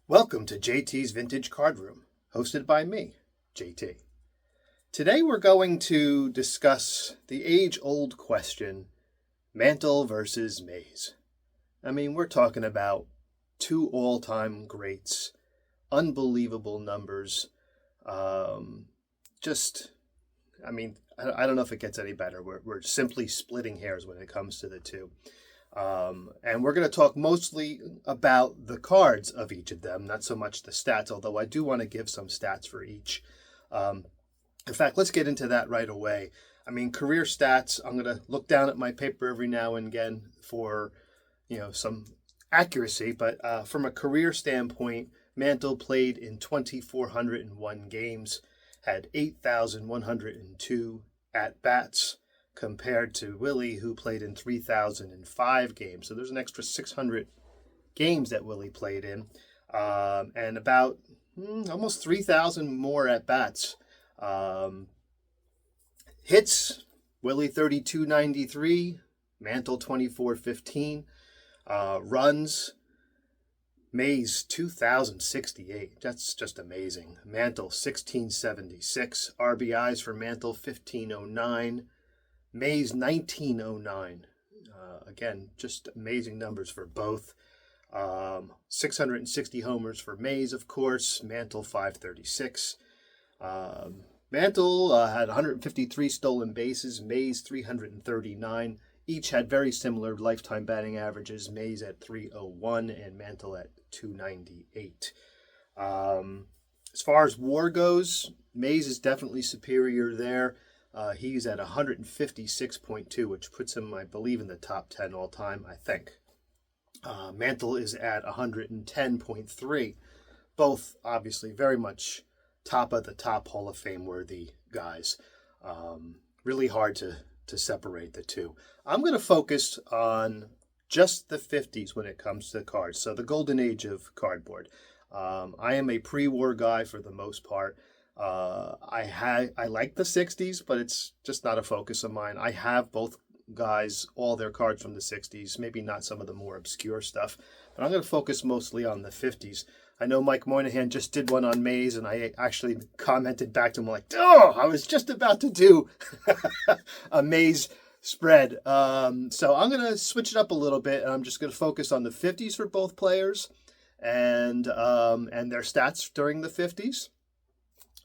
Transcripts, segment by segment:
Welcome to JT's Vintage Card Room, hosted by me, JT. Today we're going to discuss the age-old question, Mantle versus Mays. I mean, we're talking about two all-time greats, unbelievable numbers. I don't know if it gets any better. We're simply splitting hairs when it comes to the two. And we're going to talk mostly about the cards of each of them, not so much the stats, although I do want to give some stats for each. In fact, let's get into that right away. I mean, career stats, I'm going to look down at my paper every now and again for, some accuracy. But from a career standpoint, Mantle played in 2,401 games, had 8,102 at-bats, compared to Willie, who played in 3,005 games. So there's an extra 600 games that Willie played in, and about almost 3,000 more at-bats. Hits, Willie 3,293, Mantle 2,415. Runs, Mays 2,068. That's just amazing. Mantle 1,676. RBIs for Mantle 1,509. Mays 1909. Again, just amazing numbers for both. 660 homers for Mays, of course. Mantle 536. Mantle had 153 stolen bases. Mays 339. Each had very similar lifetime batting averages. Mays at 301 and Mantle at 298. As far as WAR goes, Mays is definitely superior there. He's at 156.2, which puts him, I believe, in the top 10 all time, I think. Mantle is at 110.3. Both, obviously, very much top of the top Hall of Fame worthy guys. Really hard to separate the two. I'm going to focus on just the 50s when it comes to cards. So the golden age of cardboard. I am a pre-war guy for the most part. I like the 60s, but it's just not a focus of mine. I have both guys, all their cards from the 60s, maybe not some of the more obscure stuff, but I'm going to focus mostly on the 50s. I know Mike Moynihan just did one on Mays, and I actually commented back to him like, oh, I was just about to do a Mays spread. So I'm going to switch it up a little bit, and I'm just going to focus on the 50s for both players and their stats during the 50s.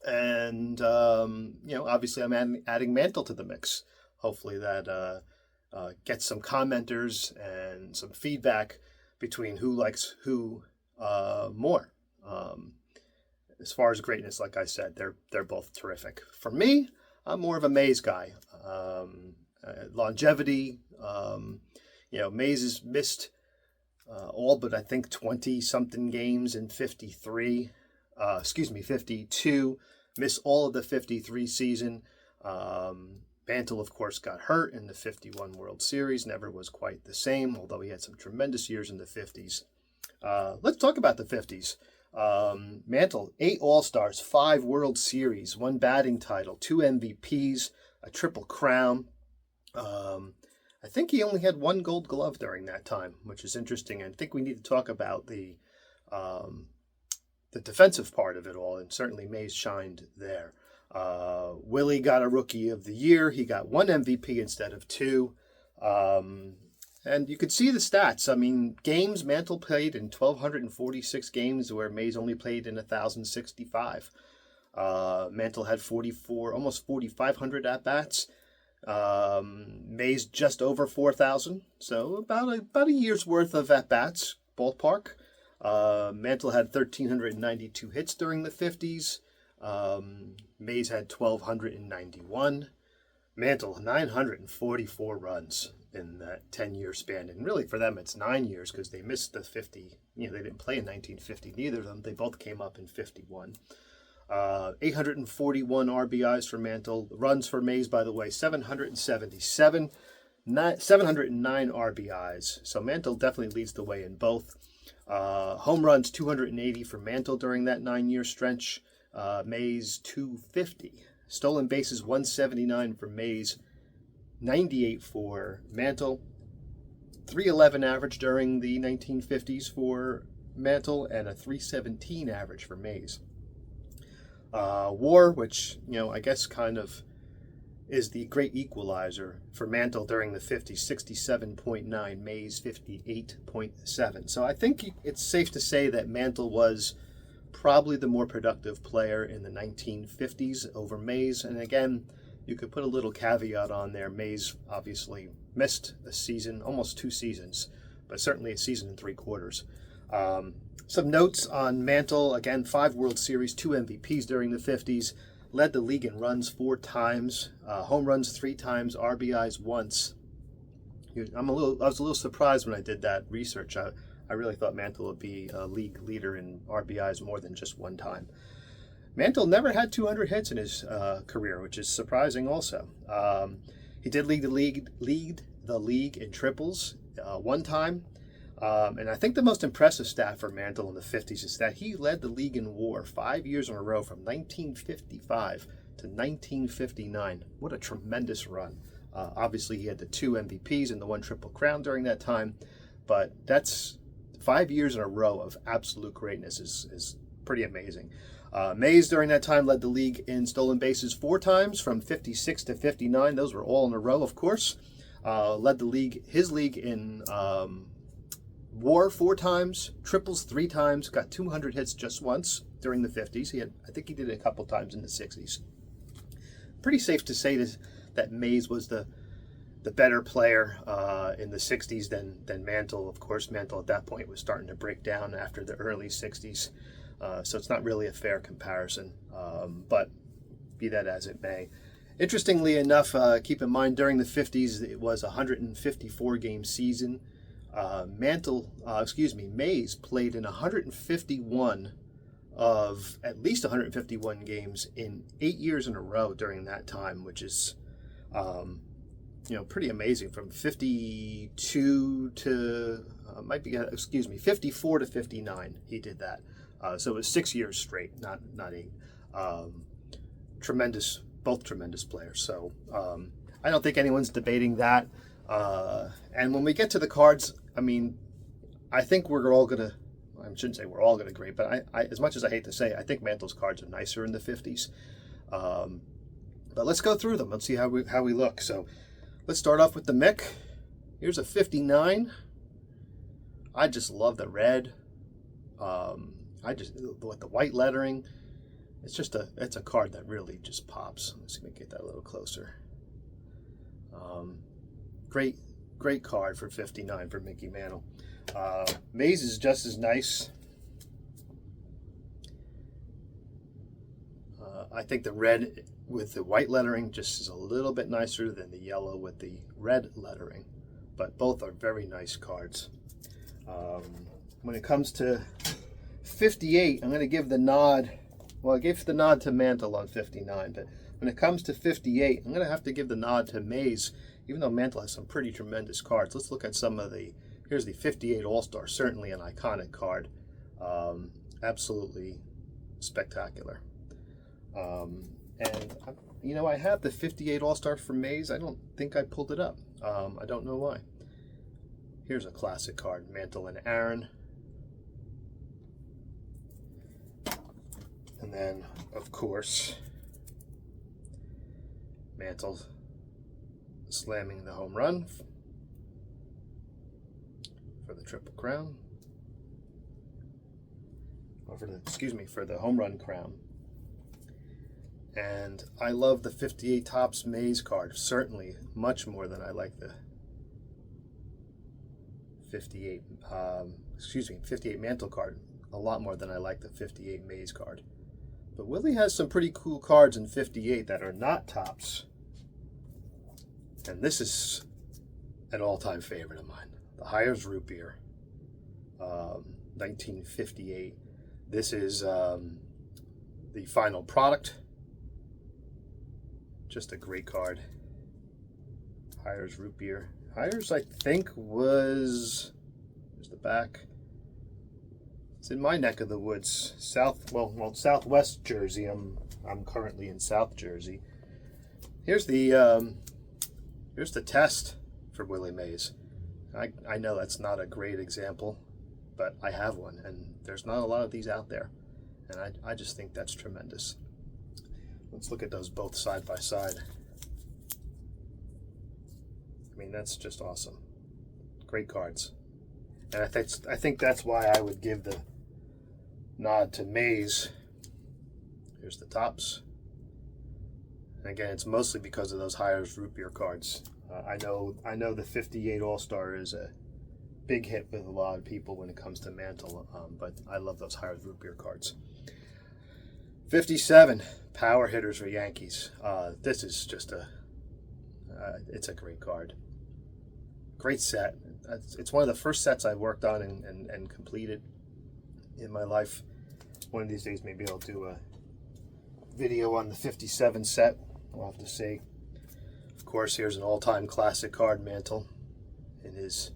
And, obviously I'm adding Mantle to the mix. Hopefully that gets some commenters and some feedback between who likes who more. As far as greatness, like I said, they're both terrific. For me, I'm more of a Mays guy. Longevity, Mays has missed all but I think 20-something games in 52. Missed all of the 53 season. Mantle, of course, got hurt in the 51 World Series. Never was quite the same, although he had some tremendous years in the 50s. Let's talk about the 50s. Mantle, 8 All-Stars, 5 World Series, 1 batting title, 2 MVPs, a Triple Crown. I think he only had 1 Gold Glove during that time, which is interesting. I think we need to talk about the defensive part of it all, and certainly Mays shined there. Willie got a Rookie of the Year. He got 1 MVP instead of 2. And you could see the stats. I mean, games, Mantle played in 1,246 games, where Mays only played in 1,065. Mantle had almost 4,500 at-bats. Mays just over 4,000, so about a year's worth of at-bats, ballpark. Mantle had 1,392 hits during the 50s. Mays had 1,291. Mantle, 944 runs in that 10-year span. And really for them, it's 9 years because they missed the 50. They didn't play in 1950, neither of them. They both came up in 51. 841 RBIs for Mantle. Runs for Mays, by the way, 777. 709 RBIs. So Mantle definitely leads the way in both. Home runs, 280 for Mantle during that 9-year stretch. Mays, 250. Stolen bases, 179 for Mays, 98 for Mantle. 311 average during the 1950s for Mantle and a 317 average for Mays. WAR, which, I guess kind of is the great equalizer for Mantle during the 50s, 67.9, Mays 58.7. So I think it's safe to say that Mantle was probably the more productive player in the 1950s over Mays. And again, you could put a little caveat on there. Mays obviously missed a season, almost 2 seasons, but certainly a season and 3/4. Some notes on Mantle. Again, 5 World Series, 2 MVPs during the 50s. Led the league in runs 4 times, home runs 3 times, RBIs once. I was a little surprised when I did that research. I really thought Mantle would be a league leader in RBIs more than just 1 time. Mantle never had 200 hits in his career, which is surprising also. He did lead the league in triples 1 time. And I think the most impressive stat for Mantle in the 50s is that he led the league in WAR 5 years in a row from 1955 to 1959. What a tremendous run. Obviously, he had the 2 MVPs and the 1 Triple Crown during that time, but that's 5 years in a row of absolute greatness is pretty amazing. Mays during that time led the league in stolen bases 4 times from 56 to 59. Those were all in a row, of course. Led his league in WAR 4 times, triples 3 times, got 200 hits just once during the 50s. I think he did it a couple times in the 60s. Pretty safe to say that Mays was the better player in the 60s than Mantle. Of course, Mantle at that point was starting to break down after the early 60s, so it's not really a fair comparison, but be that as it may. Interestingly enough, keep in mind during the 50s it was a 154-game season. Mays played in 151 of at least 151 games in 8 years in a row during that time, which is, pretty amazing. From 52 to 54 to 59, he did that. So it was 6 years straight, not 8. Both tremendous players. So I don't think anyone's debating that. And when we get to the cards, I think we're all going to, I shouldn't say we're all going to agree, but I, as much as I hate to say it, I think Mantle's cards are nicer in the 50s. But let's go through them. Let's see how we look. So let's start off with the Mick. Here's a 59. I just love the red. With the white lettering. It's a card that really just pops. Let's see if we can get that a little closer. Great card for 59 for Mickey Mantle. Mays is just as nice. I think the red with the white lettering just is a little bit nicer than the yellow with the red lettering, but both are very nice cards. When it comes to 58, I'm going to give the nod. Well, I gave the nod to Mantle on 59, but when it comes to 58, I'm going to have to give the nod to Mays, even though Mantle has some pretty tremendous cards. Let's look at some of here's the 58 All-Star, certainly an iconic card. Absolutely spectacular. And I have the 58 All-Star for Mays. I don't think I pulled it up. I don't know why. Here's a classic card, Mantle and Aaron. And then, of course, Mantle slamming the home run for the Triple Crown. Or for the home run crown. And I love the 58 Topps Mays card, certainly much more than I like the 58 Mantle card, a lot more than I like the 58 Mays card. But Willie has some pretty cool cards in 58 that are not Topps. And this is an all-time favorite of mine. The Hires Root Beer, 1958. This is the final product. Just a great card. Hires Root Beer. Hires, I think, there's the back. It's in my neck of the woods, southwest Jersey. I'm currently in South Jersey. Here's the test for Willie Mays. I know that's not a great example, but I have one, and there's not a lot of these out there. And I just think that's tremendous. Let's look at those both side by side. I mean, that's just awesome. Great cards. And I think that's why I would give the nod to Maze. Here's the tops. And again, it's mostly because of those Hires root beer cards. I know the 58 All-Star is a big hit with a lot of people when it comes to Mantle, but I love those Hires root beer cards. 57 Power Hitters for Yankees. This is just it's a great card. Great set. It's one of the first sets I worked on and completed in my life. One of these days, maybe I'll do a video on the 57 set. We'll have to see. Of course, here's an all-time classic card, Mantle, in his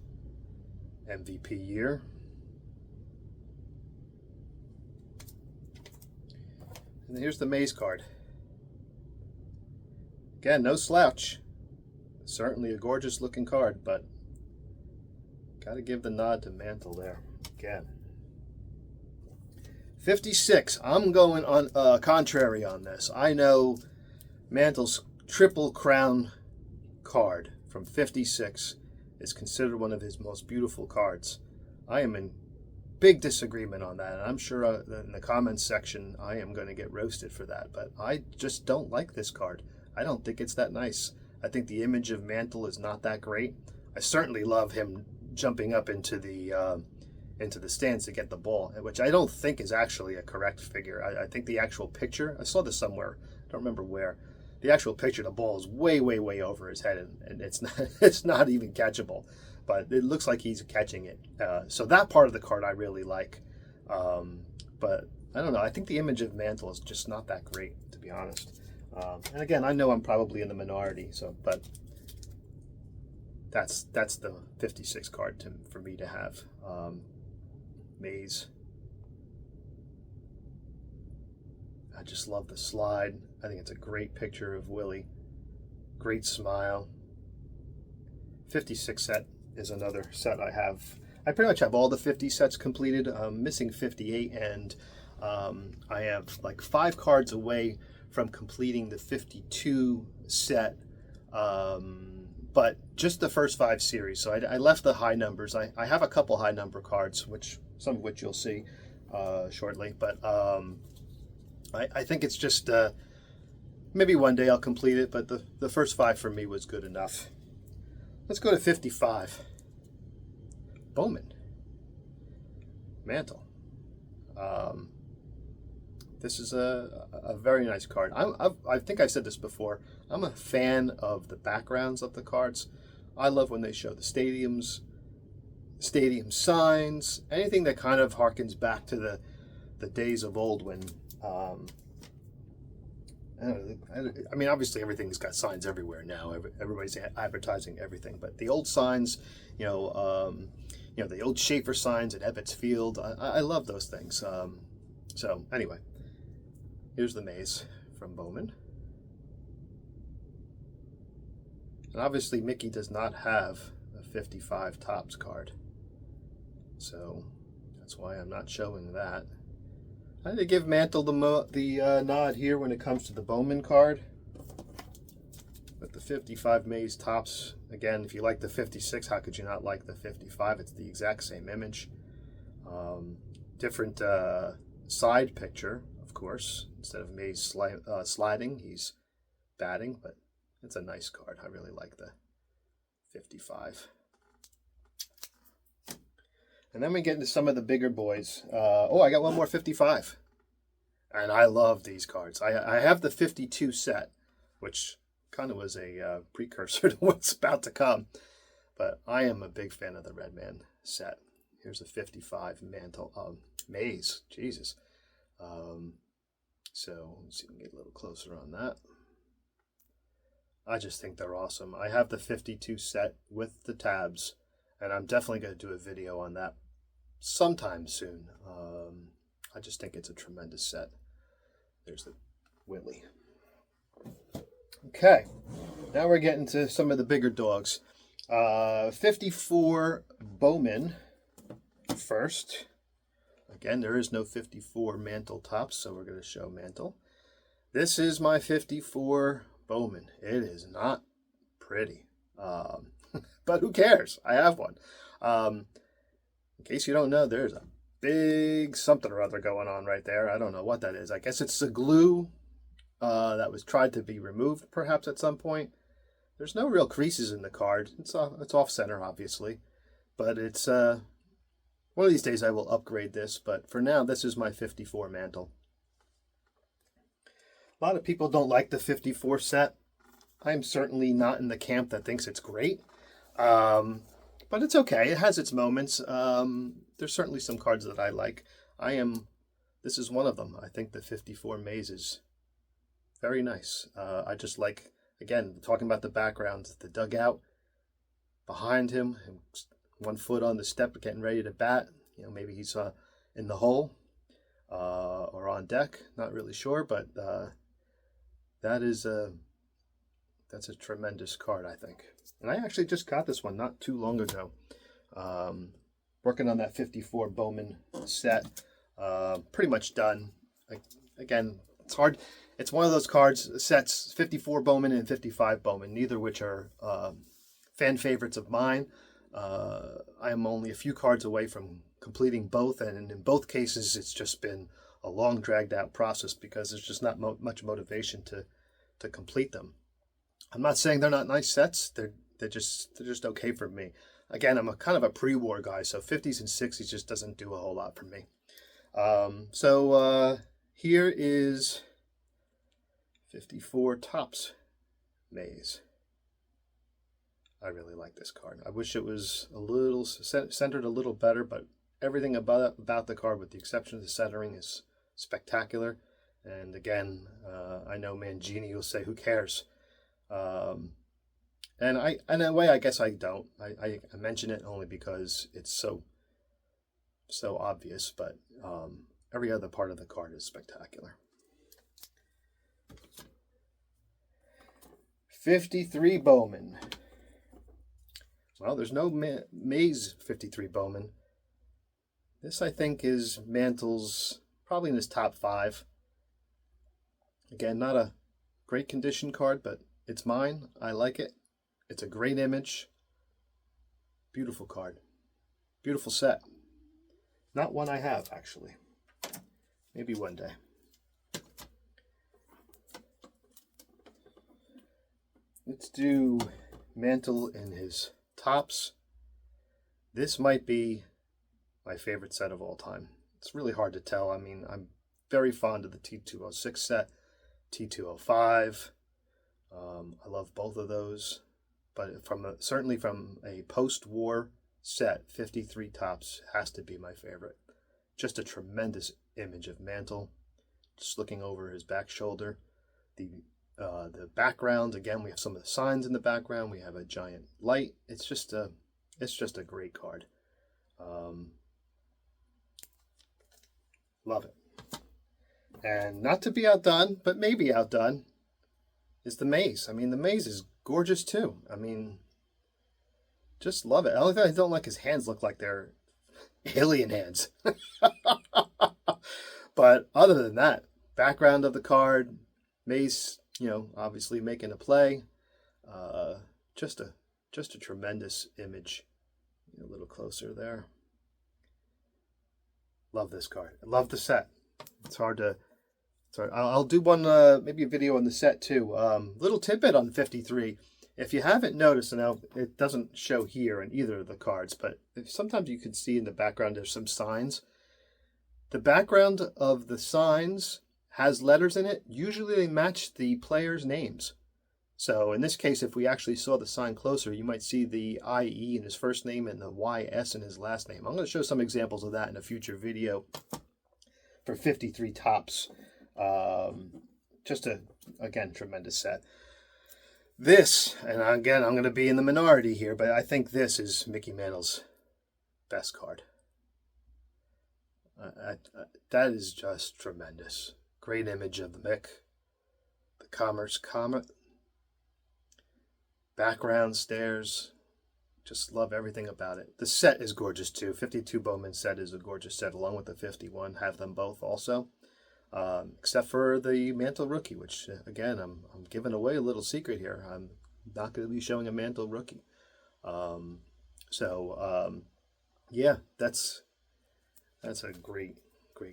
MVP year. And here's the Maze card. Again, no slouch. Certainly a gorgeous looking card, but got to give the nod to Mantle there again. 56. I'm going on contrary on this. I know Mantle's Triple Crown card from 56 is considered one of his most beautiful cards. I am in big disagreement on that, and I'm sure in the comments section I am going to get roasted for that, but I just don't like this card. I don't think it's that nice. I think the image of Mantle is not that great. I certainly love him jumping up into the stands to get the ball, which I don't think is actually a correct figure. I think the actual picture, I saw this somewhere, I don't remember where, the actual picture, the ball is way, way, way over his head, and it's not even catchable. But it looks like he's catching it. So that part of the card I really like. But I don't know. I think the image of Mantle is just not that great, to be honest. And again, I know I'm probably in the minority, but that's the 56 card for me to have. Maze. I just love the slide. I think it's a great picture of Willie. Great smile. 56 set is another set I have. I pretty much have all the 50 sets completed. I'm missing 58, and I have like 5 cards away from completing the 52 set, but just the first 5 series. So I left the high numbers. I have a couple high number cards, some of which you'll see shortly, but I think it's just maybe one day I'll complete it, but the first 5 for me was good enough. Let's go to 55. Bowman. Mantle. This is a very nice card. I think I said this before. I'm a fan of the backgrounds of the cards. I love when they show the stadiums, stadium signs, anything that kind of harkens back to the days of old when I mean, obviously everything's got signs everywhere now. Everybody's advertising everything, but the old signs, the old Schaefer signs at Ebbets Field, I love those things. So anyway, here's the Maze from Bowman. And obviously Mickey does not have a 55 Topps card, so that's why I'm not showing that. I had to give Mantle the nod here when it comes to the Bowman card. But the 55 Maze Topps, again, if you like the 56, how could you not like the 55? It's the exact same image. Different side picture, of course. Instead of Maze sliding, he's batting, but it's a nice card. I really like the 55. And then we get into some of the bigger boys. I got one more 55. And I love these cards. I have the 52 set, which kind of was a precursor to what's about to come. But I am a big fan of the Red Man set. Here's a 55 Mantle. Maze. Jesus. So let's see if we can get a little closer on that. I just think they're awesome. I have the 52 set with the tabs, and I'm definitely going to do a video on that sometime soon. I just think it's a tremendous set. There's the Willie. Okay, now we're getting to some of the bigger dogs. 54 Bowman first, again, there is no 54 Mantle tops, so we're going to show Mantle. This is my 54 Bowman. It is not pretty, but who cares? I have one. In case you don't know, there's a big something or other going on right there. I don't know what that is. I guess it's the glue that was tried to be removed perhaps at some point. There's no real creases in the card. It's off center, obviously, but it's one of these days I will upgrade this. But for now, this is my 54 Mantle. A lot of people don't like the 54 set. I'm certainly not in the camp that thinks it's great, but it's okay. It has its moments. There's certainly some cards that I like. This is one of them. I think the 54 Maze is very nice. I just like, again, talking about the background, the dugout behind him, 1 foot on the step, getting ready to bat. You know, maybe he's in the hole or on deck. Not really sure, but that's a tremendous card, I think. And I actually just got this one not too long ago. Working on that 54 Bowman set. Pretty much done. Again, it's hard. It's one of those sets, 54 Bowman and 55 Bowman, neither of which are fan favorites of mine. I am only a few cards away from completing both, and in both cases, it's just been a long, dragged-out process because there's just not much motivation to complete them. I'm not saying they're not nice sets. They're just okay for me. Again, I'm a kind of a pre-war guy, so 50s and 60s just doesn't do a whole lot for me. Here is 54 Topps Maze. I really like this card. I wish it was a little centered a little better, but everything about the card, with the exception of the centering, is spectacular. And again, I know Mangini will say, "Who cares?" And in a way, I guess I don't. I mention it only because it's so obvious, but every other part of the card is spectacular. 53 Bowman. Well, there's no Maze 53 Bowman. This, I think, is Mantle's, probably in his top 5. Again, not a great condition card, but it's mine. I like it. It's a great image. Beautiful card. Beautiful set. Not one I have, actually. Maybe one day. Let's do Mantle in his tops. This might be my favorite set of all time. It's really hard to tell. I mean, I'm very fond of the T206 set, T205. I love both of those. But certainly from a post-war set, 53 Topps has to be my favorite. Just a tremendous image of Mantle, just looking over his back shoulder. The background, again, we have some of the signs in the background. We have a giant light. It's just a great card. Love it. And not to be outdone, but maybe outdone, is the Maze. I mean, the Maze is gorgeous too. I mean, just love it. The only thing I don't like, his hands look like they're alien hands. But other than that, background of the card, Maze, obviously making a play. Just a tremendous image. A little closer there. Love this card. I love the set. It's hard to. Sorry, I'll do one maybe a video on the set too. Little tidbit on 53. If you haven't noticed, and now it doesn't show here in either of the cards, but sometimes you can see in the background there's some signs. The background of the signs has letters in it. Usually they match the players' names. So in this case, if we actually saw the sign closer, you might see the IE in his first name and the YS in his last name. I'm going to show some examples of that in a future video for 53 Topps. Just again, tremendous set. This, and again, I'm going to be in the minority here, but I think this is Mickey Mantle's best card. That is just tremendous. Great image of the Mick, the Commerce Comet, background stairs, Just love everything about it. The set is gorgeous too. 52 Bowman set is a gorgeous set, along with the 51. Have them both also, except for the Mantle rookie, which again I'm giving away a little secret here. I'm not going to be showing a Mantle rookie. Yeah, that's a great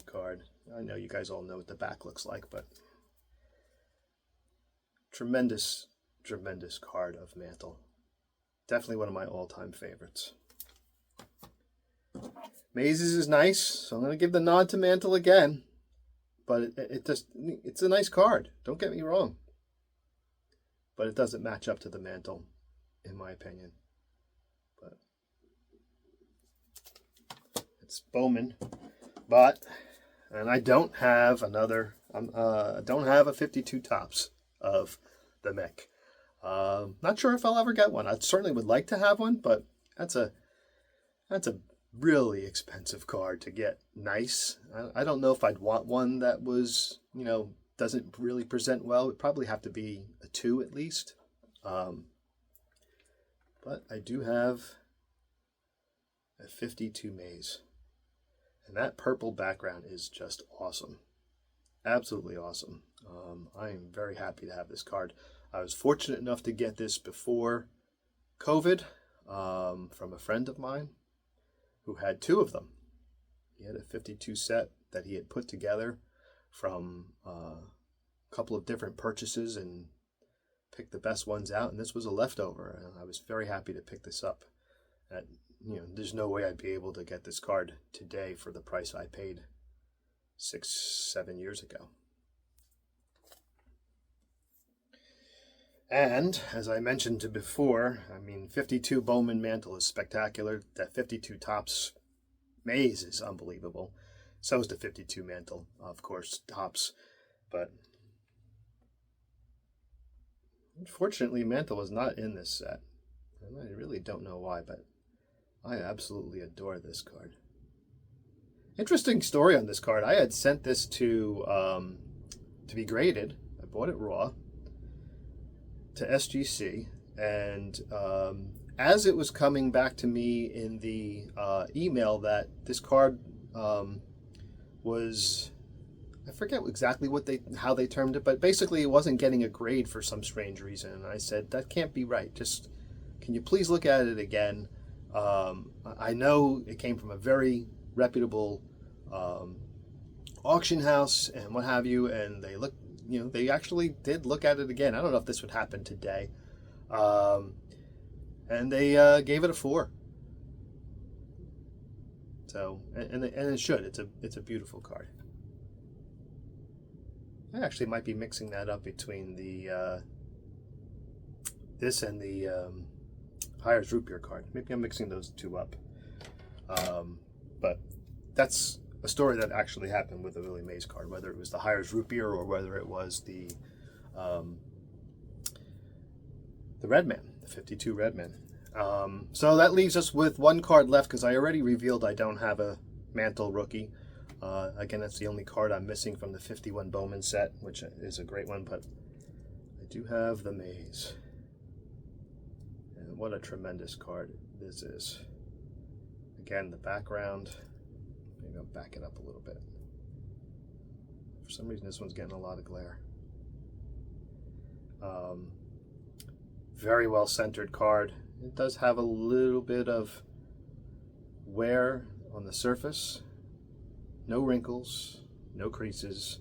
card. I know you guys all know what the back looks like, but tremendous card of Mantle. Definitely one of my all-time favorites. Mazes is nice, so I'm going to give the nod to Mantle again. But it's a nice card. Don't get me wrong. But it doesn't match up to the Mantle, in my opinion. But it's Bowman. And I don't have I don't have a 52 tops of the Mick. Not sure if I'll ever get one. I certainly would like to have one, but that's a really expensive card to get nice. I don't know if I'd want one that was, doesn't really present well. It would probably have to be a 2 at least. But I do have a 52 Maze. And that purple background is just awesome. Absolutely awesome. I am very happy to have this card. I was fortunate enough to get this before COVID from a friend of mine who had 2 of them. He had a 52 set that he had put together from a couple of different purchases and picked the best ones out, and this was a leftover, and I was very happy to pick this up. There's no way I'd be able to get this card today for the price I paid 6-7 years ago. And, as I mentioned before, 52 Bowman Mantle is spectacular. That 52 Tops Maze is unbelievable. So is the 52 Mantle, of course, Tops. But, unfortunately, Mantle is not in this set. And I really don't know why, but I absolutely adore this card. Interesting story on this card. I had sent this to be graded. I bought it raw to SGC, and as it was coming back to me in the email that this card was, I forget exactly how they termed it, but basically it wasn't getting a grade for some strange reason. And I said, that can't be right. Just, can you please look at it again? I know it came from a very reputable auction house and what have you, and they actually did look at it again. I don't know if this would happen today. And they gave it a 4. So, and it should. It's a beautiful card. I actually might be mixing that up between the this and the Hires Root Beer card. Maybe I'm mixing those 2 up. But that's a story that actually happened with the Willie Mays card, whether it was the Hires Root Beer or whether it was the Redman, the 52 Redman. So that leaves us with 1 card left, because I already revealed I don't have a Mantle rookie. Again, that's the only card I'm missing from the 51 Bowman set, which is a great one, but I do have the Maze. And what a tremendous card this is. Again, the background. Maybe I'll back it up a little bit. For some reason, this one's getting a lot of glare. Very well centered card. It does have a little bit of wear on the surface. No wrinkles, no creases.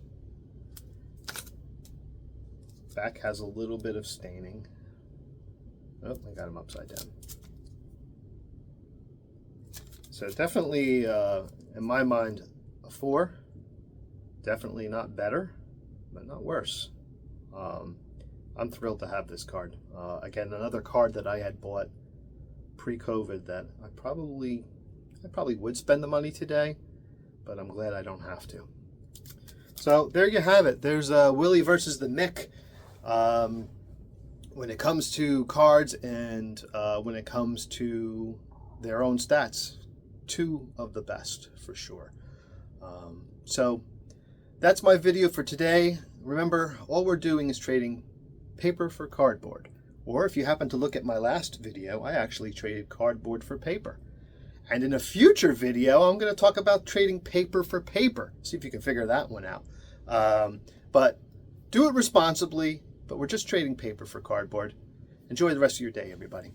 Back has a little bit of staining. Oh, I got him upside down. So definitely, in my mind, a 4. Definitely not better, but not worse. I'm thrilled to have this card. Again, another card that I had bought pre-COVID that I probably would spend the money today, but I'm glad I don't have to. So there you have it. There's Willie versus the Mick. When it comes to cards and when it comes to their own stats, 2 of the best for sure. So that's my video for today. Remember, all we're doing is trading paper for cardboard. Or if you happen to look at my last video, I actually traded cardboard for paper. And in a future video, I'm going to talk about trading paper for paper. See if you can figure that one out. But do it responsibly, but we're just trading paper for cardboard. Enjoy the rest of your day, everybody.